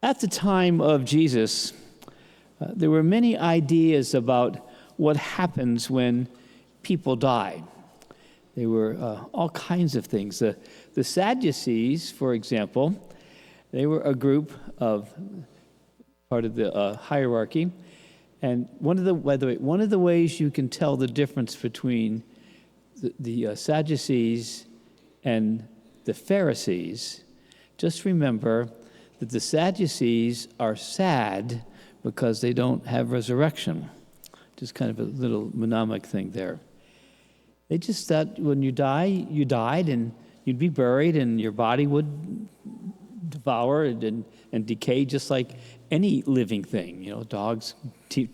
At the time of Jesus, there were many ideas about what happens when people die. There were all kinds of things. The Sadducees, for example, they were a group of part of the hierarchy. And one of the ways you can tell the difference between the Sadducees and the Pharisees, just remember that the Sadducees are sad because they don't have resurrection. Just kind of a little mnemonic thing there. They just thought when you die, you died, and you'd be buried, and your body would devour and decay just like any living thing. You know, dogs,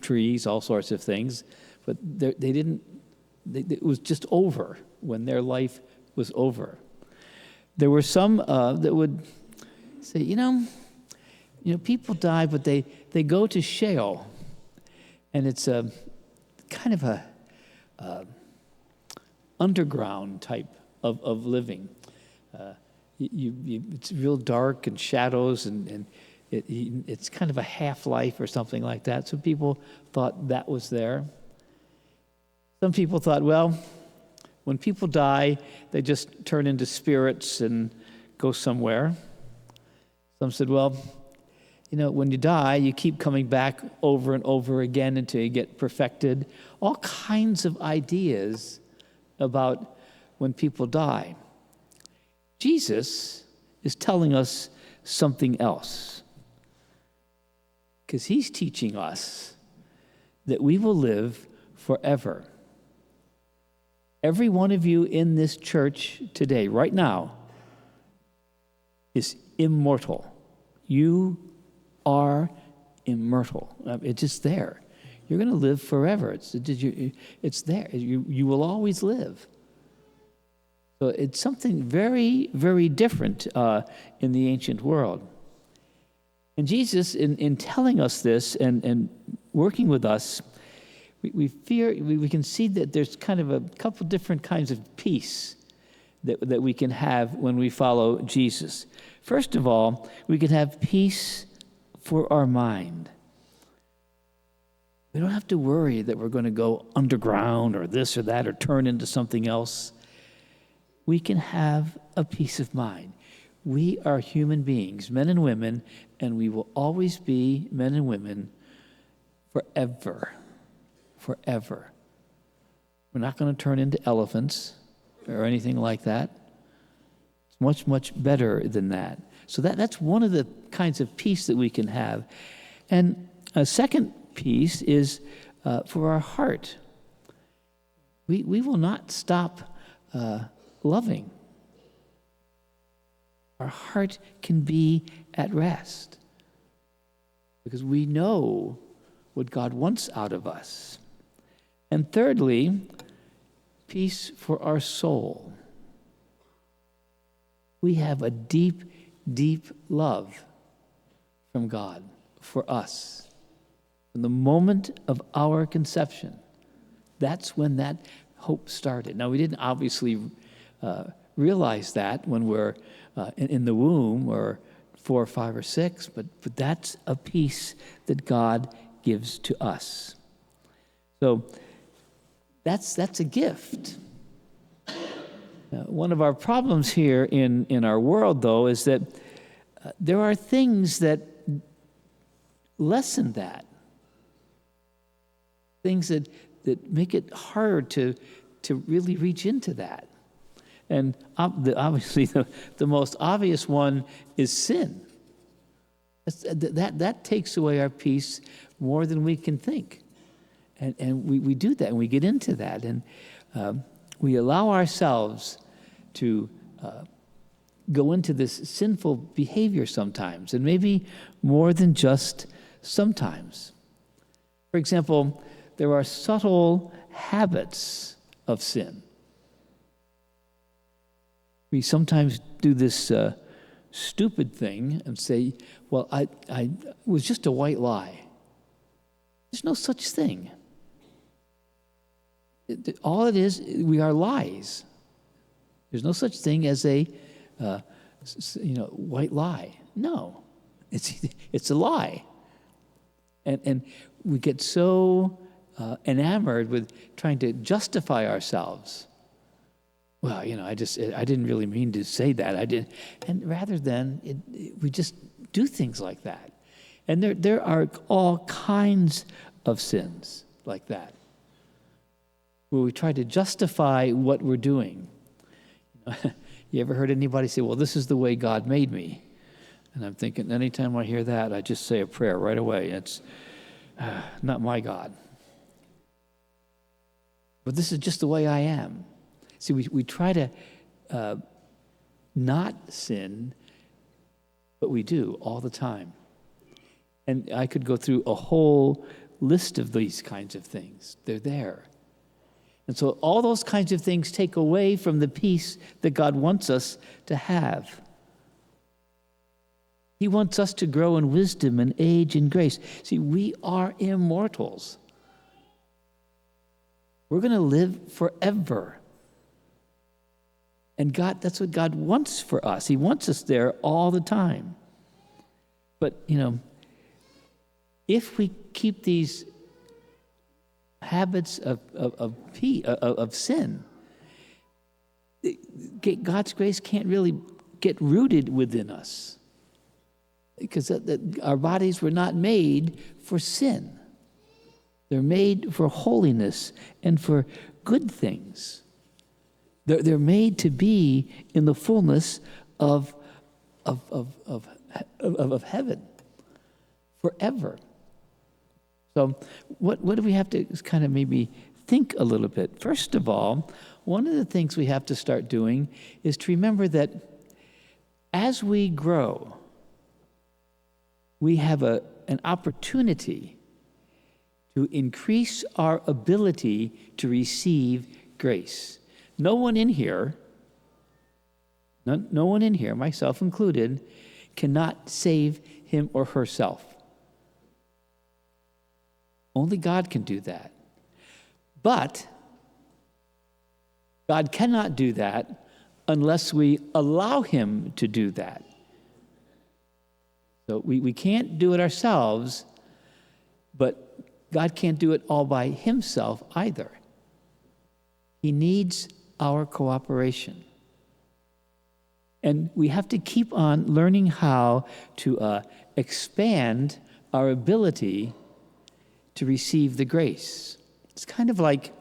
trees, all sorts of things. But it was just over when their life was over. There were some that would say, you know, people die, but they go to Sheol, and it's a kind of a underground type of living. It's real dark and shadows, and it's kind of a half-life or something like that. So people thought that was there. Some people thought, well, when people die, they just turn into spirits and go somewhere. Some said, well, when you die, you keep coming back over and over again until you get perfected. All kinds of ideas about when people die. Jesus is telling us something else, because he's teaching us that we will live forever. Every one of you in this church today, right now, is immortal. You are immortal. It's just there. You're going to live forever. It's there. You will always live. So it's something very, very different in the ancient world. And Jesus, in telling us this and working with us, we can see that there's kind of a couple different kinds of peace that we can have when we follow Jesus. First of all, we can have peace for our mind. We don't have to worry that we're going to go underground or this or that or turn into something else. We can have a peace of mind. We are human beings, men and women, and we will always be men and women forever. Forever. We're not going to turn into elephants or anything like that. It's much, much better than that. So that's one of the kinds of peace that we can have. And a second peace is for our heart. We will not stop loving. Our heart can be at rest because we know what God wants out of us. And thirdly, peace for our soul. We have a deep, deep love from God for us. From the moment of our conception, that's when that hope started. Now, we didn't obviously realize that when we're in the womb or 4 or 5 or 6, but that's a peace that God gives to us. So that's a gift. One of our problems here in our world, though, is that there are things that lessen that. Things that make it hard to really reach into that. And obviously, the most obvious one is sin. That takes away our peace more than we can think. And we do that, and we get into that. And we allow ourselves to go into this sinful behavior sometimes, and maybe more than just sometimes. For example, there are subtle habits of sin. We sometimes do this stupid thing and say, well, it was just a white lie. There's no such thing. All it is, we are lies. There's no such thing as a white lie. No, It's a lie. And we get so enamored with trying to justify ourselves. Well, I didn't really mean to say that. I did, and rather than we just do things like that. And there are all kinds of sins like that, where we try to justify what we're doing. You ever heard anybody say, well, this is the way God made me? And I'm thinking, anytime I hear that, I just say a prayer right away. It's not my God. But this is just the way I am. See, we try to not sin, but we do all the time. And I could go through a whole list of these kinds of things. They're there. And so all those kinds of things take away from the peace that God wants us to have. He wants us to grow in wisdom and age in grace. See, we are immortals. We're going to live forever. And God, that's what God wants for us. He wants us there all the time. But, if we keep these habits of sin, God's grace can't really get rooted within us, because our bodies were not made for sin. They're made for holiness and for good things. They're made to be in the fullness of heaven forever. So what do we have to kind of maybe think a little bit? First of all, one of the things we have to start doing is to remember that as we grow, we have an opportunity to increase our ability to receive grace. No one in here, myself included, cannot save him or herself. Only God can do that. But God cannot do that unless we allow him to do that. So we can't do it ourselves, but God can't do it all by himself either. He needs our cooperation. And we have to keep on learning how to expand our ability to receive the grace. It's kind of like,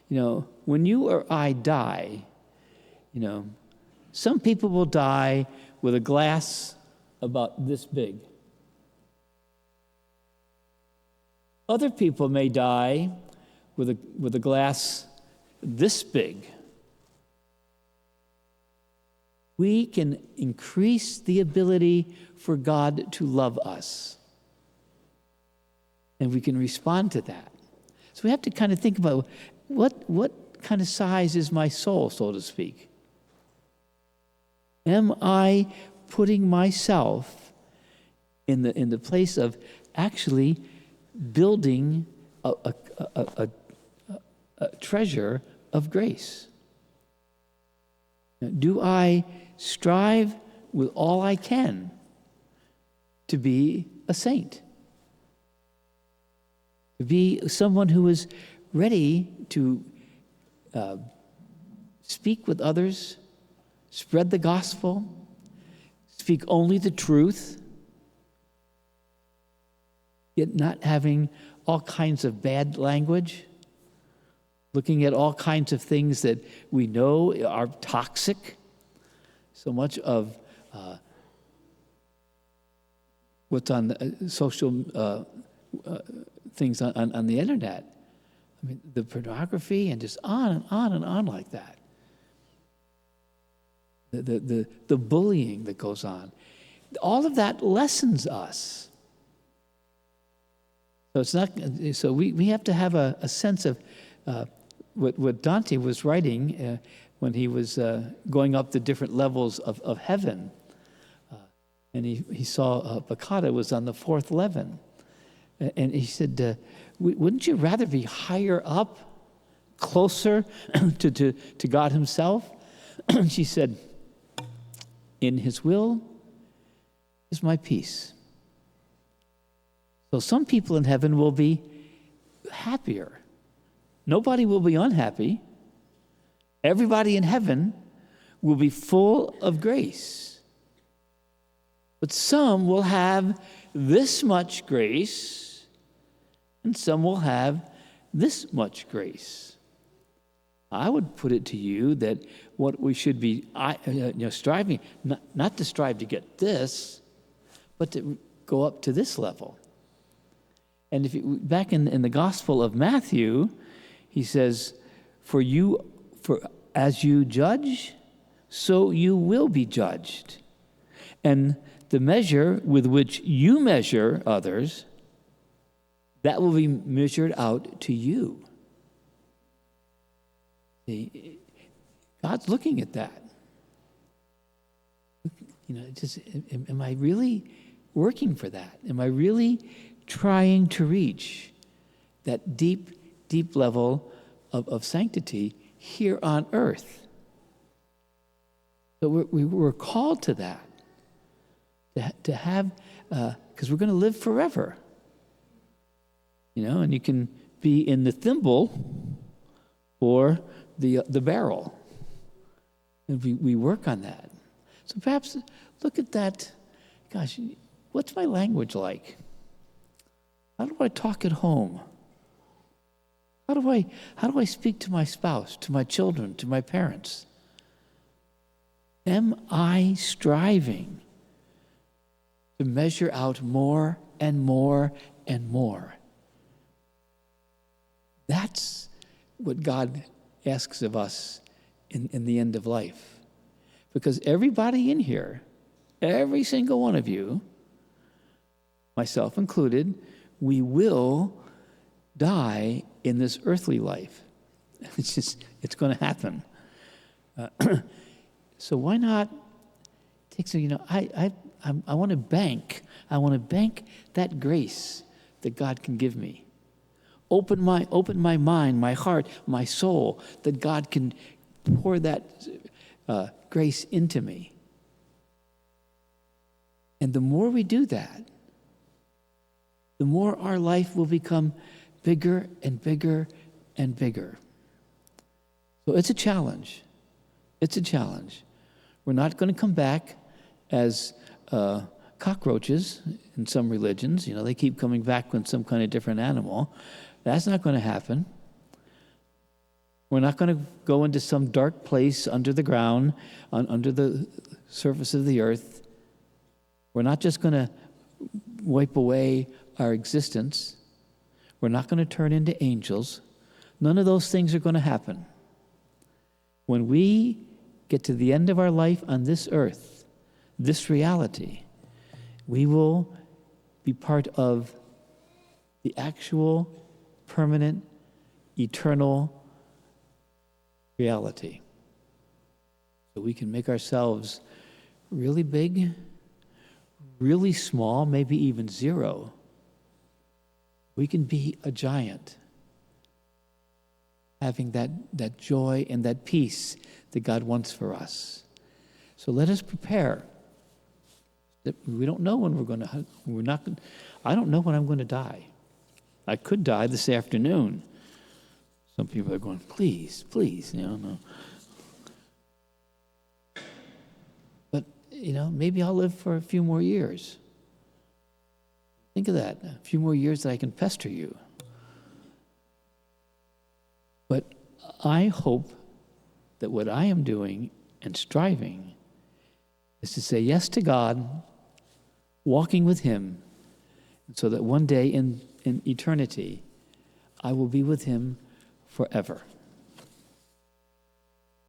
when you or I die, some people will die with a glass about this big. Other people may die with a glass this big. We can increase the ability for God to love us. And we can respond to that. So we have to kind of think about what kind of size is my soul, so to speak. Am I putting myself in the place of actually building a treasure of grace? Now, do I strive with all I can to be a saint? To be someone who is ready to speak with others, spread the gospel, speak only the truth, yet not having all kinds of bad language, looking at all kinds of things that we know are toxic. So much of what's on the social things on the internet. I mean, the pornography and just on and on and on like that. The bullying that goes on. All of that lessens us. So it's not. So we have to have a sense of what Dante was writing when he was going up the different levels of heaven, and he saw Peccata was on the fourth level. And he said, wouldn't you rather be higher up, closer to God himself? She said, in his will is my peace. So some people in heaven will be happier. Nobody will be unhappy. Everybody in heaven will be full of grace. But some will have this much grace, and some will have this much grace. I would put it to you that what we should be striving, not to strive to get this, but to go up to this level. And if you, back in the Gospel of Matthew, he says, for as you judge, so you will be judged. And the measure with which you measure others, that will be measured out to you. See, God's looking at that. Am I really working for that? Am I really trying to reach that deep, deep level of sanctity here on earth? So we're called to that, to have, because we're going to live forever. And you can be in the thimble or the barrel. And we work on that. So perhaps look at that. Gosh, what's my language like? How do I talk at home? How do I speak to my spouse, to my children, to my parents? Am I striving to measure out more and more and more? That's what God asks of us in the end of life. Because everybody in here, every single one of you, myself included, we will die in this earthly life. It's going to happen. So why not take some, I want to bank. I want to bank that grace that God can give me. Open my mind, my heart, my soul, that God can pour that grace into me. And the more we do that, the more our life will become bigger and bigger and bigger. So it's a challenge. It's a challenge. We're not going to come back as cockroaches in some religions. They keep coming back with some kind of different animal. That's not going to happen. We're not going to go into some dark place under the ground, under the surface of the earth. We're not just going to wipe away our existence. We're not going to turn into angels. None of those things are going to happen. When we get to the end of our life on this earth, this reality, we will be part of the actual, permanent, eternal reality. So we can make ourselves really big, really small, maybe even zero. We can be a giant, having that joy and that peace that God wants for us. So let us prepare. We don't know when I don't know when I'm going to die. I could die this afternoon. Some people are going, please, no. But, maybe I'll live for a few more years. Think of that, a few more years that I can pester you. But I hope that what I am doing and striving is to say yes to God, walking with Him, so that one day in eternity, I will be with Him forever.